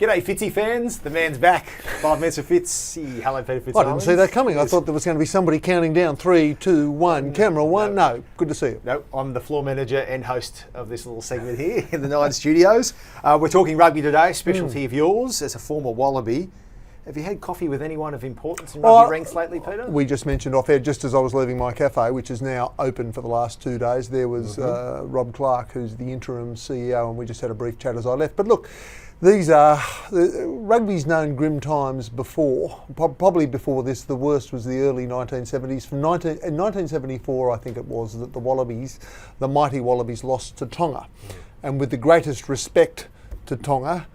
G'day Fitzy fans, the man's back. 5 minutes of Fitzy. Hello Peter FitzSimons. I didn't see that coming. I thought there was going to be somebody counting down 3, 2, 1, camera 1. No, good to see you. No, I'm the floor manager and host of this little segment here in the Nine Studios. We're talking rugby today, specialty of yours as a former Wallaby. Have you had coffee with anyone of importance in rugby ranks lately, Peter? We just mentioned off air, just as I was leaving my cafe, which is now open for the last 2 days, there was Rob Clark, who's the interim CEO, and we just had a brief chat as I left. But look, these are, rugby's known grim times before, probably before this. The worst was the early 1970s. In 1974, I think it was, that the Wallabies, the mighty Wallabies, lost to Tonga. And with the greatest respect to Tonga,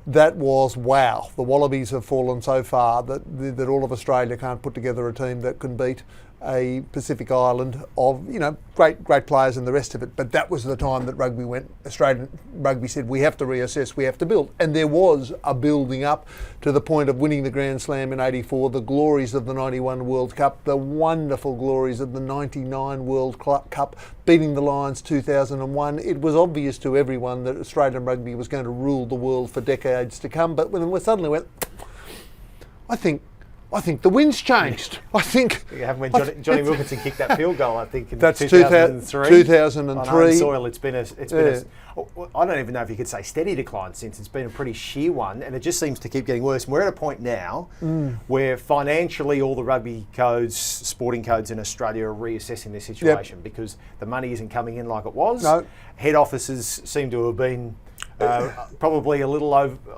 that was wow. The Wallabies have fallen so far that all of Australia can't put together a team that can beat a Pacific island of, you know, great players and the rest of it. But that was the time that rugby went. Australian rugby said, we have to reassess, we have to build. And there was a building up to the point of winning the Grand Slam in '84, the glories of the '91 World Cup, the wonderful glories of the '99 World Cup, beating the Lions 2001. It was obvious to everyone that Australian rugby was going to rule the world for decades to come. But when we suddenly went, I think the wind's changed. I think it happened when Johnny Wilkinson kicked that field goal. I think in that's 2003. 2003. On home soil, it's been I don't even know if you could say steady decline since. It's been a pretty sheer one, and it just seems to keep getting worse. And we're at a point now where financially all the rugby codes, sporting codes in Australia are reassessing their situation because the money isn't coming in like it was. No. Head offices seem to have been probably a little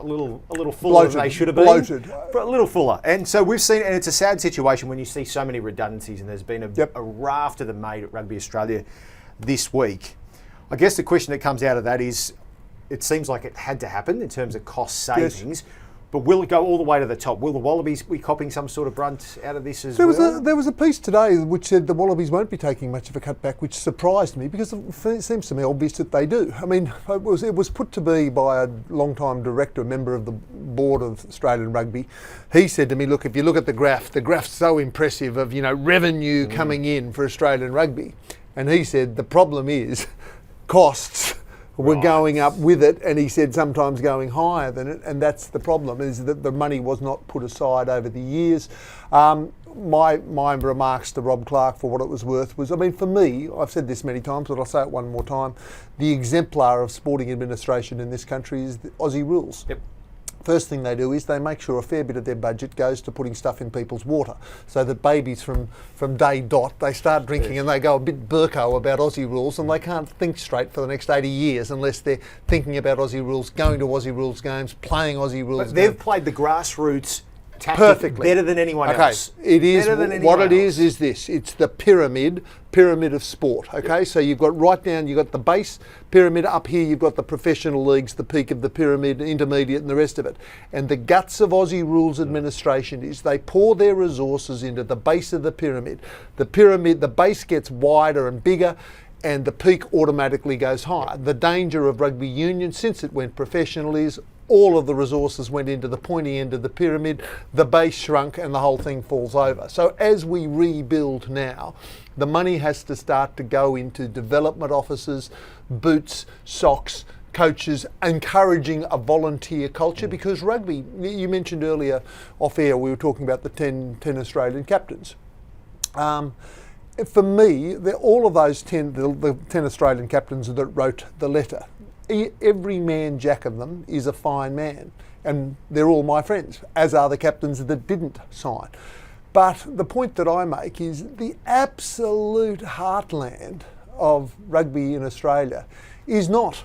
fuller bloated, than they should have been. Bloated. A little fuller. And so we've seen, and it's a sad situation when you see so many redundancies, and there's been a raft of them made at Rugby Australia this week. I guess the question that comes out of that is, it seems like it had to happen in terms of cost savings, but will it go all the way to the top? Will the Wallabies be copping some sort of brunt out of this as well? There was a piece today which said the Wallabies won't be taking much of a cutback, which surprised me because it seems to me obvious that they do. I mean, it was put to be by a long-time director, a member of the board of Australian Rugby. He said to me, look, if you look at the graph's so impressive of, you know, revenue coming in for Australian Rugby. And he said the problem is costs were going up with it, and he said sometimes going higher than it, and that's the problem, is that the money was not put aside over the years. My remarks to Rob Clark, for what it was worth, was, I mean, for me, I've said this many times, but I'll say it one more time, the exemplar of sporting administration in this country is the Aussie rules. Yep. First thing they do is they make sure a fair bit of their budget goes to putting stuff in people's water, so that babies from day dot, they start drinking and they go a bit burko about Aussie rules, and they can't think straight for the next 80 years unless they're thinking about Aussie rules, going to Aussie rules games, playing Aussie rules games. But they've played the grassroots tactic perfectly better than anyone else. It is what it is this. It's the pyramid of sport. Okay, so you've got right down, you've got the base pyramid, up here you've got the professional leagues, the peak of the pyramid, intermediate, and the rest of it. And the guts of Aussie rules administration is they pour their resources into the base of the pyramid. The base gets wider and bigger, and the peak automatically goes higher. The danger of rugby union since it went professional is all of the resources went into the pointy end of the pyramid, the base shrunk, and the whole thing falls over. So as we rebuild now, the money has to start to go into development offices, boots, socks, coaches, encouraging a volunteer culture, because rugby, you mentioned earlier off air, we were talking about the 10 Australian captains. For me, all of those 10 Australian captains that wrote the letter, every man jack of them is a fine man, and they're all my friends, as are the captains that didn't sign. But the point that I make is the absolute heartland of rugby in Australia is not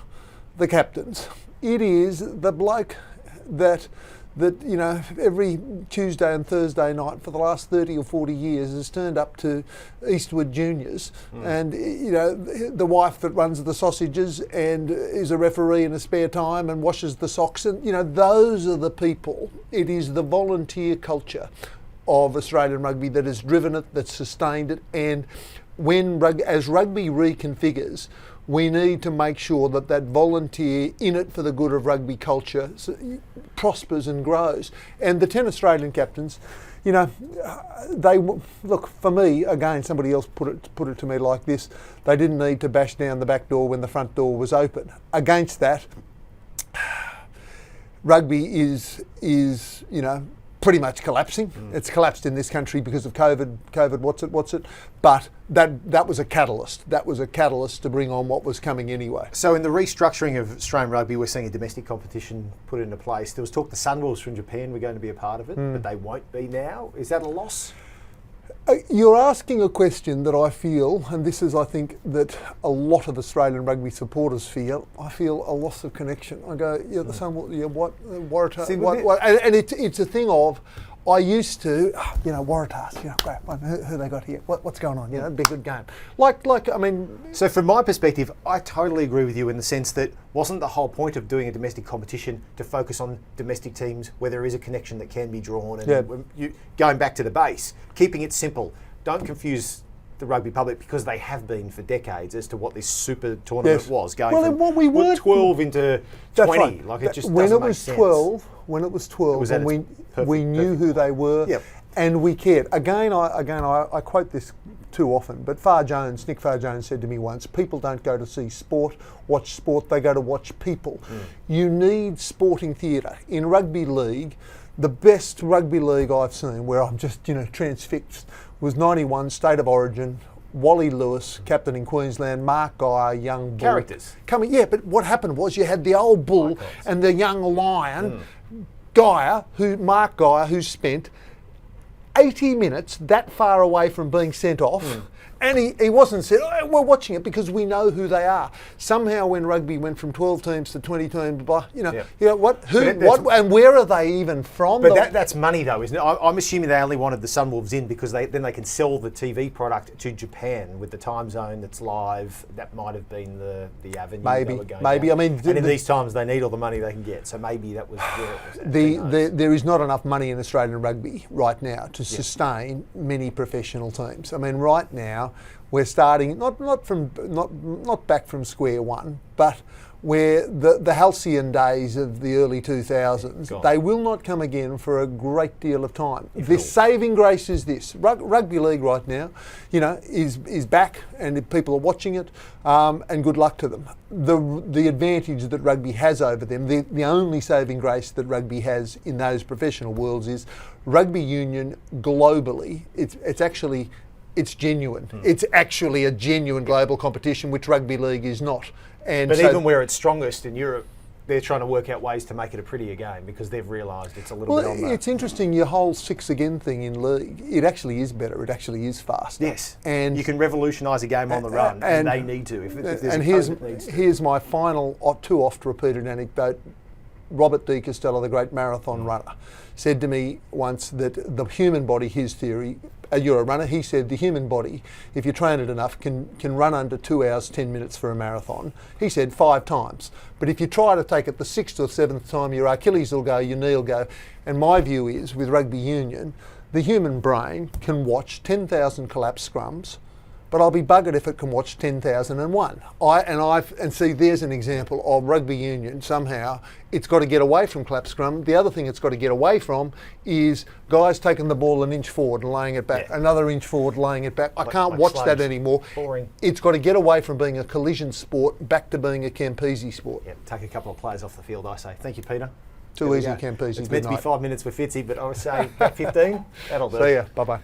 the captains. It is the bloke that you know, every Tuesday and Thursday night for the last 30 or 40 years has turned up to Eastwood Juniors, and, you know, the wife that runs the sausages and is a referee in her spare time and washes the socks, and, you know, those are the people. It is the volunteer culture of Australian rugby that has driven it, that's sustained it, and as rugby reconfigures, we need to make sure that that volunteer in it for the good of rugby culture prospers and grows. And the 10 Australian captains, you know, they look, for me, again, somebody else put it to me like this: they didn't need to bash down the back door when the front door was open. Against that, rugby is pretty much collapsing. It's collapsed in this country because of COVID, what's it? But that was a catalyst. That was a catalyst to bring on what was coming anyway. So in the restructuring of Australian rugby, we're seeing a domestic competition put into place. There was talk the Sunwolves from Japan were going to be a part of it, but they won't be now. Is that a loss? You're asking a question that I feel, and this is, I think, that a lot of Australian rugby supporters feel. I feel a loss of connection. I go, the Sunwolves, Waratahs, what? And it's a thing of, I used to, Waratahs, great, who they got here? What's going on? It'd be a good game. So from my perspective, I totally agree with you in the sense that wasn't the whole point of doing a domestic competition to focus on domestic teams where there is a connection that can be drawn and going back to the base, keeping it simple. Don't confuse the rugby public because they have been for decades as to what this super tournament was going from 12 into 20. Right. Like it just doesn't make sense. When it was 12, and we knew who they were, Yep. and we cared. Again, I quote this too often, but Nick Farr Jones said to me once, people don't go to see sport, watch sport, they go to watch people. You need sporting theatre. In rugby league, the best rugby league I've seen, where I'm just transfixed, was 91 State of Origin. Wally Lewis, captain in Queensland, Mark Geyer, young bull. Characters. But what happened was you had the old bull and the young lion, Mark Geyer, who spent 80 minutes that far away from being sent off. And he wasn't said, we're watching it because we know who they are. Somehow when rugby went from 12 teams to 20 teams, and where are they even from? But that's money though, isn't it? I'm assuming they only wanted the Sunwolves in because then they can sell the TV product to Japan with the time zone that's live. That might have been the avenue they were going down. And in these times they need all the money they can get. So maybe that was where it was. There is not enough money in Australian rugby right now to sustain many professional teams. Right now, we're starting not back from square one, but where the halcyon days of the early 2000s, they will not come again for a great deal of time. The saving grace is this: rugby league right now, is back, and people are watching it, and good luck to them. The advantage that rugby has over them, the only saving grace that rugby has in those professional worlds is rugby union globally. It's genuine. It's actually a genuine global competition, which rugby league is not. But even where it's strongest in Europe, they're trying to work out ways to make it a prettier game because they've realised it's a little bit on that. It's interesting, your whole 6 again thing in league, it actually is better, it actually is faster. Yes, and you can revolutionise a game on the run, and they need to. Here's my final, too oft repeated anecdote. Robert De Castella, the great marathon runner, said to me once that the human body, his theory, you're a runner, he said the human body, if you train it enough, can run under 2 hours, 10 minutes for a marathon. He said 5 times. But if you try to take it the 6th or 7th time, your Achilles will go, your knee will go. And my view is, with rugby union, the human brain can watch 10,000 collapse scrums, but I'll be buggered if it can watch 10,001. And see, there's an example of rugby union. Somehow, it's got to get away from collapse scrum. The other thing it's got to get away from is guys taking the ball an inch forward and laying it back, another inch forward, laying it back. I can't watch that anymore. Boring. It's got to get away from being a collision sport back to being a Campese sport. Yeah, take a couple of players off the field, I say. Thank you, Peter. Too easy, Campese. It's meant to be 5 minutes with Fitzy, but I would say 15. That'll do. See ya. Bye-bye.